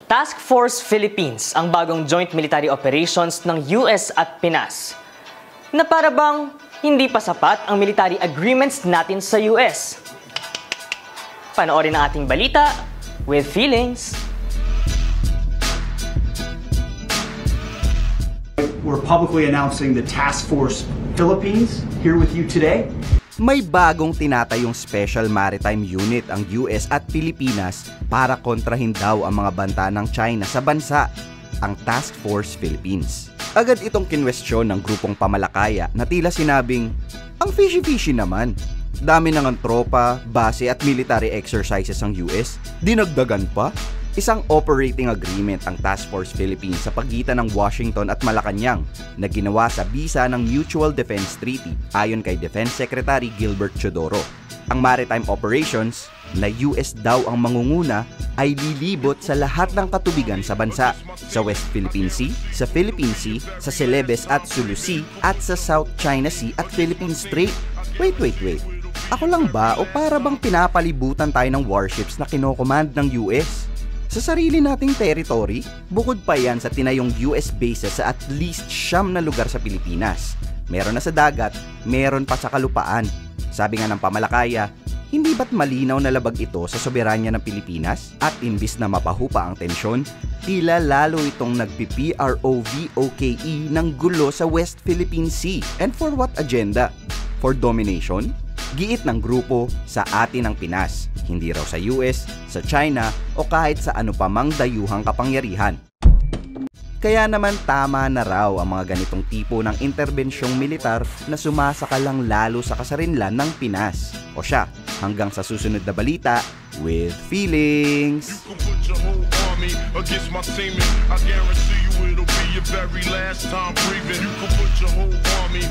Task Force Philippines ang bagong joint military operations ng US at Pinas. Na para bang hindi pa sapat ang military agreements natin sa US. Panoorin ang ating balita with feelings. We're publicly announcing the Task Force Philippines here with you today. May bagong tinatayong Special Maritime Unit ang US at Pilipinas para kontrahin daw ang mga banta ng China sa bansa, ang Task Force Philippines. Agad itong kinwestiyon ng grupong pamalakaya na tila sinabing, ang fishy-fishy naman. Dami nang ang tropa, base at military exercises ng US, dinagdagan pa. Isang operating agreement ang Task Force Philippines sa pagitan ng Washington at Malacanang na ginawa sa bisa ng Mutual Defense Treaty ayon kay Defense Secretary Gilbert Chodoro. Ang maritime operations na US daw ang mangunguna ay lilibot sa lahat ng katubigan sa bansa, sa West Philippine Sea, sa Philippine Sea, sa Celebes at Sulu Sea at sa South China Sea at Philippine Strait. Wait. Ako lang ba o para bang pinapalibutan tayo ng warships na kinocommand ng US? Sa sarili nating territory, bukod pa yan sa tinayong US bases sa at least 9 na lugar sa Pilipinas. Meron na sa dagat, meron pa sa kalupaan. Sabi nga ng pamalakaya, hindi ba't malinaw na labag ito sa soberanya ng Pilipinas? At imbis na mapahupa ang tensyon, tila lalo itong nagpi-PROVOKE ng gulo sa West Philippine Sea. And for what agenda? For domination? Giit ng grupo sa atin ang Pinas, hindi raw sa US, sa China o kahit sa ano pa mang dayuhang kapangyarihan. Kaya naman tama na raw ang mga ganitong tipo ng interbensyong militar na sumasakalang lalo sa kasarinlan ng Pinas. O siya, hanggang sa susunod na balita with feelings. Against my teaming, I guarantee you it'll be your very last time breathing. You can put your whole army